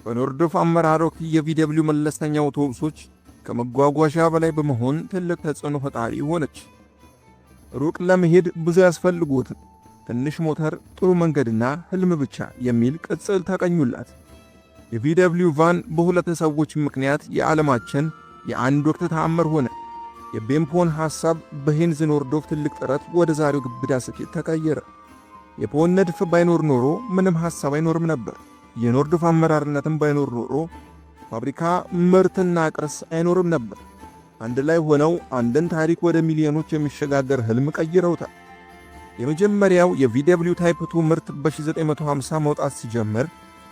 በኖርዶፍ አመራር ወቅት የቪደብሊው መለስተኛ አውቶቡሶች ከመጓጓዣ በላይ በመሆን ትልቅ ተጽዕኖ ፈጣሪ ሆነች። ሩቅ ለመሄድ ብዙ ያስፈልጉት ትንሽ ሞተር፣ ጥሩ መንገድና ህልም ብቻ የሚል ቅጽል ተቀኙላት። የቪደብሊው ቫን በሁለት ሰዎች ምክንያት የዓለማችን የአንድ ወቅት ተአምር ሆነ። የቤምፖን ሐሳብ በሄንዝ ኖርዶፍ ትልቅ ጥረት ወደ ዛሬው ግብዳ ስኬት ተቀየረ። የፖን ንድፍ ባይኖር ኖሮ ምንም ሐሳብ አይኖርም ነበር። የኖርዶፍ አመራርነትም ባይኖር ኖሮ ፋብሪካ፣ ምርትና ቅርስ አይኖርም ነበር። አንድ ላይ ሆነው አንድን ታሪክ ወደ ሚሊዮኖች የሚሸጋገር ህልም ቀይረውታል። የመጀመሪያው የቪደብሊው ታይፕ 2 ምርት በ1950 መውጣት ሲጀምር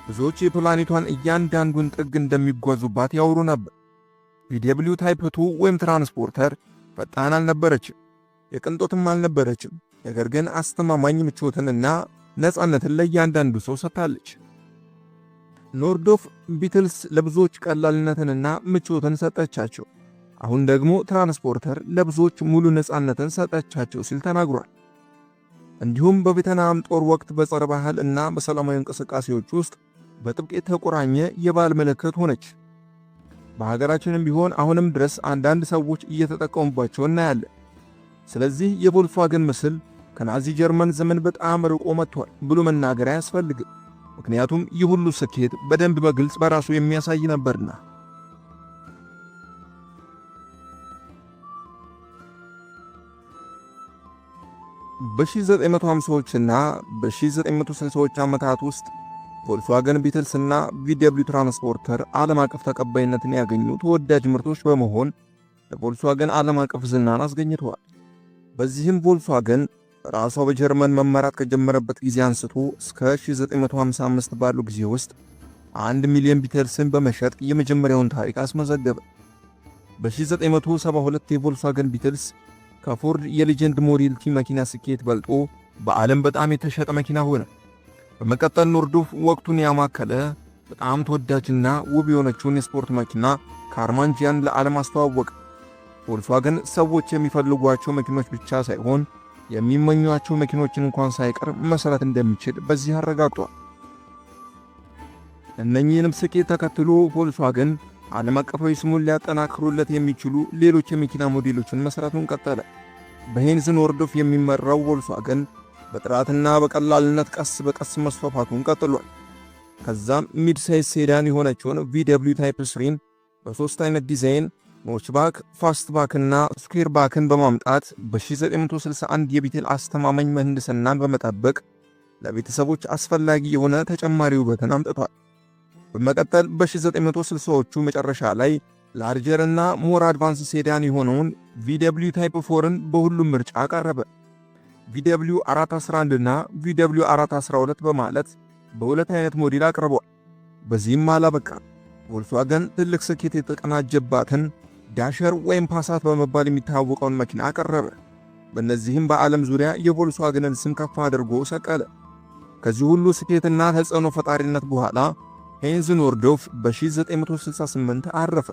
ብዙዎች የፕላኔቷን እያንዳንዱን ጥግ እንደሚጓዙባት ያወሩ ነበር። ቪደብሊው ታይፕ 2 ወይም ትራንስፖርተር ፈጣን አልነበረችም፣ የቅንጦትም አልነበረችም። ነገር ግን አስተማማኝ ምቾትንና ነፃነትን ለእያንዳንዱ ሰው ሰጥታለች። ኖርዶፍ ቢትልስ ለብዙዎች ቀላልነትንና ምቾትን ሰጠቻቸው። አሁን ደግሞ ትራንስፖርተር ለብዙዎች ሙሉ ነፃነትን ሰጠቻቸው ሲል ተናግሯል። እንዲሁም በቬትናም ጦር ወቅት በጸረ ባህል እና በሰላማዊ እንቅስቃሴዎች ውስጥ በጥብቅ የተቆራኘ የባህል ምልክት ሆነች። በሀገራችንም ቢሆን አሁንም ድረስ አንዳንድ ሰዎች እየተጠቀሙባቸው እናያለን። ስለዚህ የቮልስዋገን ምስል ከናዚ ጀርመን ዘመን በጣም ርቆ መጥቷል ብሎ መናገር አያስፈልግም። ምክንያቱም ይህ ሁሉ ስኬት በደንብ በግልጽ በራሱ የሚያሳይ ነበርና። በ1950ዎችና በ1960ዎች ዓመታት ውስጥ ቮልስዋገን ቢትልስ እና ቪደብሊው ትራንስፖርተር ዓለም አቀፍ ተቀባይነትን ያገኙ ተወዳጅ ምርቶች በመሆን ለቮልስዋገን ዓለም አቀፍ ዝናን አስገኝተዋል። በዚህም ቮልስዋገን ራሷ በጀርመን መመራት ከጀመረበት ጊዜ አንስቶ እስከ 1955 ባለው ጊዜ ውስጥ 1 ሚሊዮን ቢትልስን በመሸጥ የመጀመሪያውን ታሪክ አስመዘገበ። በ1972 የቮልስዋገን ቢትልስ ከፎርድ የሌጀንድ ሞዴል ቲ መኪና ስኬት በልጦ በዓለም በጣም የተሸጠ መኪና ሆነ። በመቀጠል ኖርዶፍ ወቅቱን ያማከለ በጣም ተወዳጅና ውብ የሆነችውን የስፖርት መኪና ካርማንጂያን ለዓለም አስተዋወቀ። ቮልስዋገን ሰዎች የሚፈልጓቸው መኪኖች ብቻ ሳይሆን የሚመኟቸው መኪኖችን እንኳን ሳይቀር መሰረት እንደሚችል በዚህ አረጋግጧል። እነኚህንም ስኬት ተከትሎ ቮልስዋገን ዓለም አቀፋዊ ስሙን ሊያጠናክሩለት የሚችሉ ሌሎች የመኪና ሞዴሎችን መስራቱን ቀጠለ። በሄንዝ ኖርዶፍ የሚመራው ቮልስዋገን በጥራትና በቀላልነት ቀስ በቀስ መስፋፋቱን ቀጥሏል። ከዛም ሚድ ሳይዝ ሴዳን የሆነችውን ቪደብሊው ታይፕ 3ን በሶስት አይነት ዲዛይን ኖችባክ፣ ፋስትባክና ስኩዌር ባክን በማምጣት በ1961 የቢትል አስተማማኝ ምህንድስናን በመጠበቅ ለቤተሰቦች አስፈላጊ የሆነ ተጨማሪ ውበትን አምጥቷል። በመቀጠል በ1960ዎቹ መጨረሻ ላይ ላርጀር እና ሞር አድቫንስ ሴዳን የሆነውን ቪደብሊው ታይፕ 4ን በሁሉም ምርጫ አቀረበ። ቪደብሊው 411 እና ቪደብሊው 412 በማለት በሁለት አይነት ሞዴል አቅርቧል። በዚህም አላበቃ። ቮልስዋገን ትልቅ ስኬት የተቀናጀባትን ዳሸር ወይም ፓሳት በመባል የሚታወቀውን መኪና አቀረበ። በእነዚህም በዓለም ዙሪያ የቮልስዋገንን ስም ከፍ አድርጎ ሰቀለ። ከዚህ ሁሉ ስኬትና ተጽዕኖ ፈጣሪነት በኋላ ሄንዝ ኖርዶፍ በ1968 አረፈ።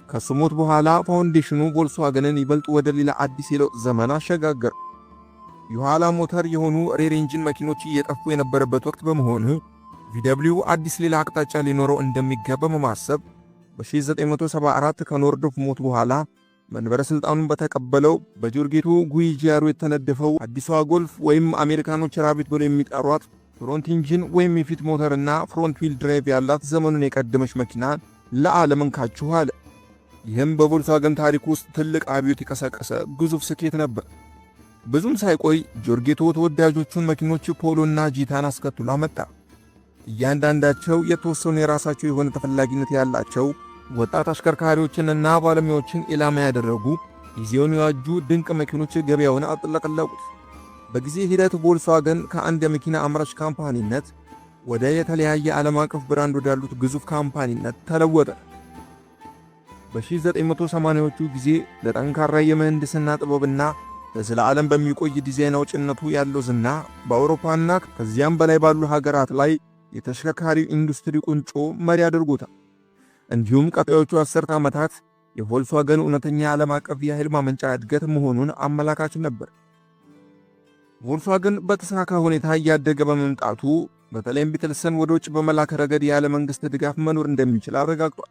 ከሱ ሞት በኋላ ፋውንዴሽኑ ቮልስዋገንን ይበልጥ ወደ ሌላ አዲስ የለውጥ ዘመን አሸጋገረ። የኋላ ሞተር የሆኑ ሬር ኢንጂን መኪኖች እየጠፉ የነበረበት ወቅት በመሆኑ ቪደብሊው አዲስ ሌላ አቅጣጫ ሊኖረው እንደሚገባ በማሰብ በ1974 ከኖርዶፍ ሞት በኋላ መንበረ ሥልጣኑን በተቀበለው በጆርጌቶ ጉይጂያሮ የተነደፈው አዲሷ ጎልፍ ወይም አሜሪካኖች ራቢት ብለው የሚጠሯት ፍሮንት ኢንጂን ወይም የፊት ሞተርና ፍሮንት ዊል ድራይቭ ያላት ዘመኑን የቀደመች መኪና ለዓለም እንካችሁ አለ። ይህም በቮልስዋገን ታሪክ ውስጥ ትልቅ አብዮት የቀሰቀሰ ግዙፍ ስኬት ነበር። ብዙም ሳይቆይ ጆርጌቶ ተወዳጆቹን መኪኖች ፖሎና ጂታን አስከትሎ አመጣ። እያንዳንዳቸው የተወሰኑ የራሳቸው የሆነ ተፈላጊነት ያላቸው ወጣት አሽከርካሪዎችንና ባለሙያዎችን ኢላማ ያደረጉ ጊዜውን የዋጁ ድንቅ መኪኖች ገበያውን አጥለቀለቁት። በጊዜ ሂደት ቮልስዋገን ከአንድ የመኪና አምራች ካምፓኒነት ወደ የተለያየ ዓለም አቀፍ ብራንድ ወዳሉት ግዙፍ ካምፓኒነት ተለወጠ። በ1980ዎቹ ጊዜ ለጠንካራ የምህንድስና ጥበብና ለዘላለም በሚቆይ ዲዛይን አውጭነቱ ያለው ዝና በአውሮፓና ከዚያም በላይ ባሉ ሀገራት ላይ የተሽከርካሪ ኢንዱስትሪ ቁንጮ መሪ አድርጎታል። እንዲሁም ቀጣዮቹ 10 ዓመታት የቮልስዋገን እውነተኛ ዓለም አቀፍ የኃይል ማመንጫ እድገት መሆኑን አመላካች ነበር። ቮልስዋገን በተሳካ ሁኔታ እያደገ በመምጣቱ በተለይም ቢትልስን ወደ ውጭ በመላክ ረገድ ያለ መንግሥት ድጋፍ መኖር እንደሚችል አረጋግጧል።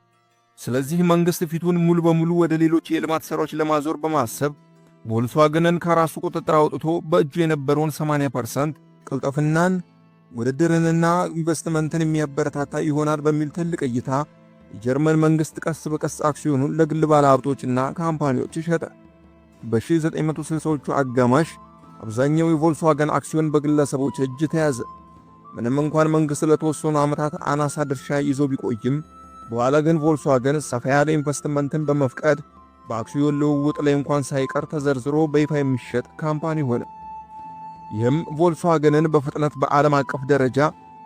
ስለዚህ መንግሥት ፊቱን ሙሉ በሙሉ ወደ ሌሎች የልማት ሥራዎች ለማዞር በማሰብ ቮልስዋገንን ከራሱ ቁጥጥር አውጥቶ በእጁ የነበረውን 80% ቅልጥፍናን፣ ውድድርንና ኢንቨስትመንትን የሚያበረታታ ይሆናል በሚል ትልቅ እይታ የጀርመን መንግሥት ቀስ በቀስ አክሲዮኑን ለግል ባለሀብቶችና ካምፓኒዎች ሸጠ። በ1960ዎቹ አጋማሽ አብዛኛው የቮልስዋገን አክሲዮን በግለሰቦች እጅ ተያዘ። ምንም እንኳን መንግሥት ለተወሰኑ ዓመታት አናሳ ድርሻ ይዞ ቢቆይም በኋላ ግን ቮልስዋገን ሰፋ ያለ ኢንቨስትመንትን በመፍቀድ በአክሲዮን ልውውጥ ላይ እንኳን ሳይቀር ተዘርዝሮ በይፋ የሚሸጥ ካምፓኒ ሆነ። ይህም ቮልስዋገንን በፍጥነት በዓለም አቀፍ ደረጃ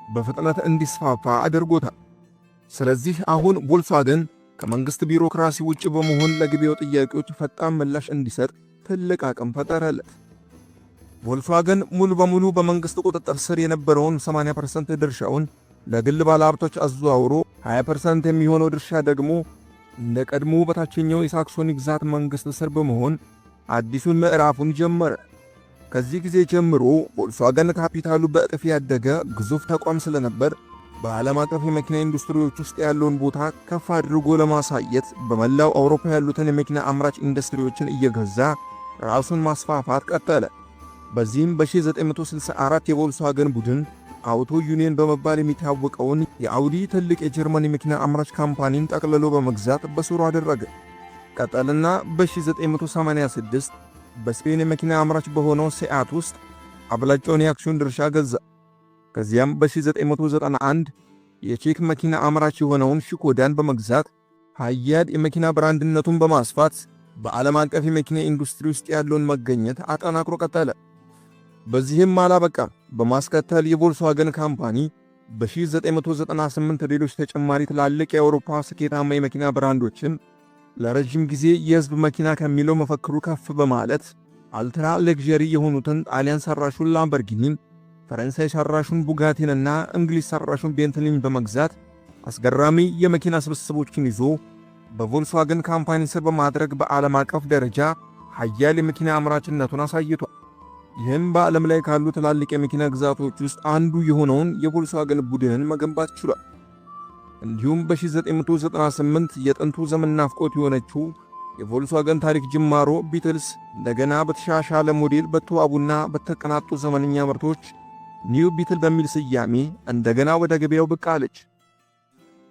በፍጥነት እንዲስፋፋ አድርጎታል። ስለዚህ አሁን ቮልስዋገን ከመንግሥት ቢሮክራሲ ውጭ በመሆን ለገበያው ጥያቄዎች ፈጣን ምላሽ እንዲሰጥ ትልቅ አቅም ፈጠረለት። ቮልስዋገን ሙሉ በሙሉ በመንግሥት ቁጥጥር ስር የነበረውን 80% ድርሻውን ለግል ባለሀብቶች አዘዋውሮ 20% የሚሆነው ድርሻ ደግሞ እንደ ቀድሞ በታችኛው የሳክሶኒ ግዛት መንግሥት ስር በመሆን አዲሱን ምዕራፉን ጀመረ። ከዚህ ጊዜ ጀምሮ ቮልስዋገን ካፒታሉ በእጥፍ ያደገ ግዙፍ ተቋም ስለነበር በዓለም አቀፍ የመኪና ኢንዱስትሪዎች ውስጥ ያለውን ቦታ ከፍ አድርጎ ለማሳየት በመላው አውሮፓ ያሉትን የመኪና አምራች ኢንዱስትሪዎችን እየገዛ ራሱን ማስፋፋት ቀጠለ። በዚህም በ1964 የቮልስዋገን ቡድን አውቶ ዩኒየን በመባል የሚታወቀውን የአውዲ ትልቅ የጀርመን የመኪና አምራች ካምፓኒን ጠቅልሎ በመግዛት በስሩ አደረገ። ቀጠልና በ1986 በስፔን የመኪና አምራች በሆነው ሲአት ውስጥ አብላጫውን የአክሲዮን ድርሻ ገዛ። ከዚያም በ1991 የቼክ መኪና አምራች የሆነውን ሽኮዳን በመግዛት ሀያል የመኪና ብራንድነቱን በማስፋት በዓለም አቀፍ የመኪና ኢንዱስትሪ ውስጥ ያለውን መገኘት አጠናክሮ ቀጠለ። በዚህም አላበቃም። በማስከተል የቮልስዋገን ካምፓኒ በ1998 ሌሎች ተጨማሪ ትላልቅ የአውሮፓ ስኬታማ የመኪና ብራንዶችን ለረጅም ጊዜ የሕዝብ መኪና ከሚለው መፈክሩ ከፍ በማለት አልትራ ሌክዠሪ የሆኑትን ጣሊያን ሰራሹን ላምበርጊኒን፣ ፈረንሳይ ሰራሹን ቡጋቲንና እንግሊዝ ሰራሹን ቤንትሊን በመግዛት አስገራሚ የመኪና ስብስቦችን ይዞ በቮልስዋገን ካምፓኒ ስር በማድረግ በዓለም አቀፍ ደረጃ ሀያል የመኪና አምራችነቱን አሳይቷል። ይህም በዓለም ላይ ካሉ ትላልቅ የመኪና ግዛቶች ውስጥ አንዱ የሆነውን የቮልስዋገን ቡድንን መገንባት ችሏል። እንዲሁም በ1998 የጥንቱ ዘመን ናፍቆት የሆነችው የቮልስዋገን ታሪክ ጅማሮ ቢትልስ እንደገና በተሻሻለ ሞዴል በተዋቡና በተቀናጡ ዘመንኛ ምርቶች ኒው ቢትል በሚል ስያሜ እንደገና ወደ ገበያው ብቅ አለች።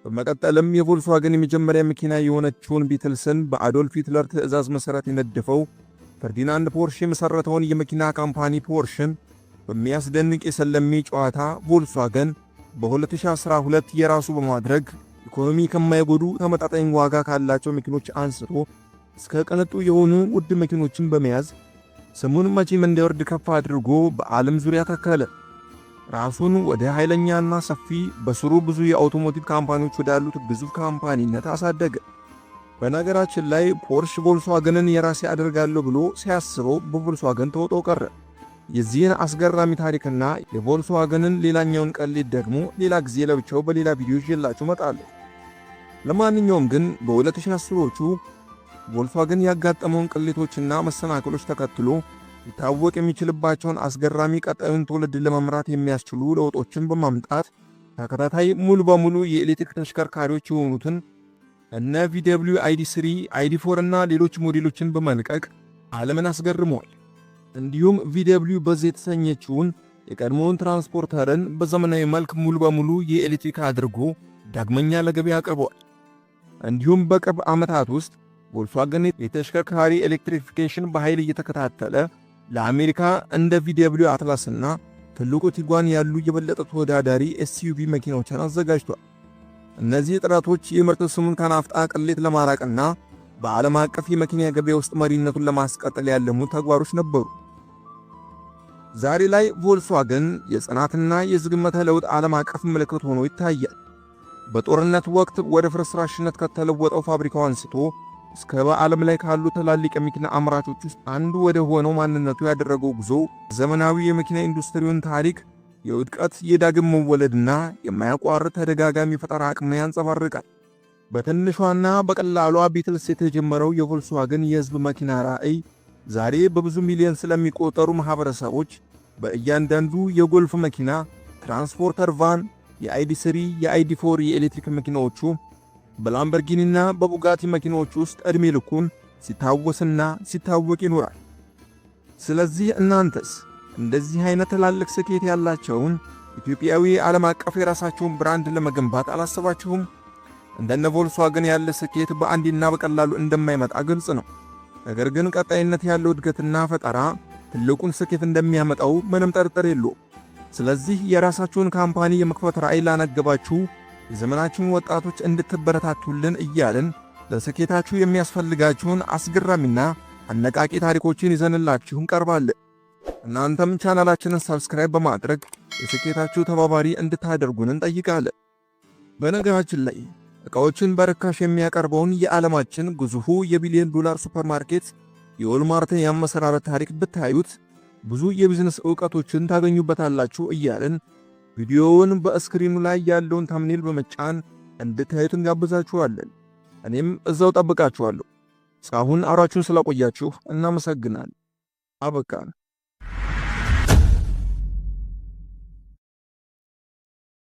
በመቀጠልም የቮልስዋገን የመጀመሪያ መኪና የሆነችውን ቢትልስን በአዶልፍ ሂትለር ትዕዛዝ መሠረት የነደፈው ፈርዲናንድ ፖርሽ የመሠረተውን የመኪና ካምፓኒ ፖርሽን በሚያስደንቅ የሰለሜ ጨዋታ ቮልስዋገን በ2012 የራሱ በማድረግ ኢኮኖሚ ከማይጎዱ ተመጣጣኝ ዋጋ ካላቸው መኪኖች አንስቶ እስከ ቅንጡ የሆኑ ውድ መኪኖችን በመያዝ ስሙን መቼም እንዳይወርድ ከፍ አድርጎ በዓለም ዙሪያ ተከለ። ራሱን ወደ ኃይለኛና ሰፊ በስሩ ብዙ የአውቶሞቲቭ ካምፓኒዎች ወዳሉት ግዙፍ ካምፓኒነት አሳደገ። በነገራችን ላይ ፖርሽ ቮልስዋገንን የራሴ አደርጋለሁ ብሎ ሲያስበው በቮልስዋገን ተውጦ ቀረ። የዚህን አስገራሚ ታሪክና የቮልስዋገንን ሌላኛውን ቀሊድ ደግሞ ሌላ ጊዜ ለብቻው በሌላ ቪዲዮ ይዤላችሁ እመጣለሁ። ለማንኛውም ግን በ2010ዎቹ ቮልስዋገን ያጋጠመውን ቅሌቶችና መሰናክሎች ተከትሎ ሊታወቅ የሚችልባቸውን አስገራሚ ቀጣዩን ትውልድ ለመምራት የሚያስችሉ ለውጦችን በማምጣት ተከታታይ ሙሉ በሙሉ የኤሌክትሪክ ተሽከርካሪዎች የሆኑትን እነ VW ID3፣ ID4 እና ሌሎች ሞዴሎችን በመልቀቅ ዓለምን አስገርመዋል። እንዲሁም VW በዝ የተሰኘችውን የቀድሞውን ትራንስፖርተርን በዘመናዊ መልክ ሙሉ በሙሉ የኤሌክትሪክ አድርጎ ዳግመኛ ለገበያ አቅርበዋል። እንዲሁም በቅርብ ዓመታት ውስጥ ቮልስዋገን የተሽከርካሪ ኤሌክትሪፊኬሽን በኃይል እየተከታተለ ለአሜሪካ እንደ VW አትላስ እና ትልቁ ቲጓን ያሉ የበለጠ ተወዳዳሪ SUV መኪናዎችን አዘጋጅቷል። እነዚህ ጥረቶች የምርት ስሙን ከናፍጣ ቅሌት ለማራቅና በዓለም አቀፍ የመኪና ገበያ ውስጥ መሪነቱን ለማስቀጠል ያለሙ ተግባሮች ነበሩ። ዛሬ ላይ ቮልክስዋገን የጽናትና የዝግመተ ለውጥ ዓለም አቀፍ ምልክት ሆኖ ይታያል። በጦርነት ወቅት ወደ ፍርስራሽነት ከተለወጠው ፋብሪካው አንስቶ እስከ በዓለም ላይ ካሉ ትላልቅ የመኪና አምራቾች ውስጥ አንዱ ወደ ሆነው ማንነቱ ያደረገው ጉዞ ዘመናዊ የመኪና ኢንዱስትሪውን ታሪክ የውድቀት የዳግም መወለድና የማያቋርጥ ተደጋጋሚ ፈጠራ አቅምን ያንጸባርቃል። በትንሿና በቀላሏ ቢትልስ የተጀመረው የቮልክስዋገን የሕዝብ መኪና ራዕይ ዛሬ በብዙ ሚሊዮን ስለሚቆጠሩ ማህበረሰቦች በእያንዳንዱ የጎልፍ መኪና፣ ትራንስፖርተር ቫን፣ የአይዲ3፣ የአይዲ4 የኤሌክትሪክ መኪናዎቹ በላምበርጊኒና በቡጋቲ መኪናዎች ውስጥ ዕድሜ ልኩን ሲታወስና ሲታወቅ ይኖራል። ስለዚህ እናንተስ እንደዚህ አይነት ትላልቅ ስኬት ያላቸውን ኢትዮጵያዊ ዓለም አቀፍ የራሳቸውን ብራንድ ለመገንባት አላሰባችሁም? እንደነ ቮልክስዋገን ያለ ስኬት በአንዴና በቀላሉ እንደማይመጣ ግልጽ ነው። ነገር ግን ቀጣይነት ያለው እድገትና ፈጠራ ትልቁን ስኬት እንደሚያመጣው ምንም ጥርጥር የለውም። ስለዚህ የራሳችሁን ካምፓኒ የመክፈት ራዕይ ላነገባችሁ የዘመናችን ወጣቶች እንድትበረታቱልን እያልን ለስኬታችሁ የሚያስፈልጋችሁን አስገራሚና አነቃቂ ታሪኮችን ይዘንላችሁ እንቀርባለን። እናንተም ቻናላችንን ሰብስክራይብ በማድረግ የስኬታችሁ ተባባሪ እንድታደርጉን እንጠይቃለን። በነገራችን ላይ ዕቃዎችን በርካሽ የሚያቀርበውን የዓለማችን ግዙፉ የቢሊዮን ዶላር ሱፐርማርኬት የዎልማርትን የአመሰራረት ታሪክ ብታዩት ብዙ የቢዝነስ ዕውቀቶችን ታገኙበታላችሁ እያልን ቪዲዮውን በስክሪኑ ላይ ያለውን ታምኔል በመጫን እንድታዩት እንጋብዛችኋለን። እኔም እዛው ጠብቃችኋለሁ። እስካሁን አብራችሁን ስለቆያችሁ እናመሰግናለን። አበቃን።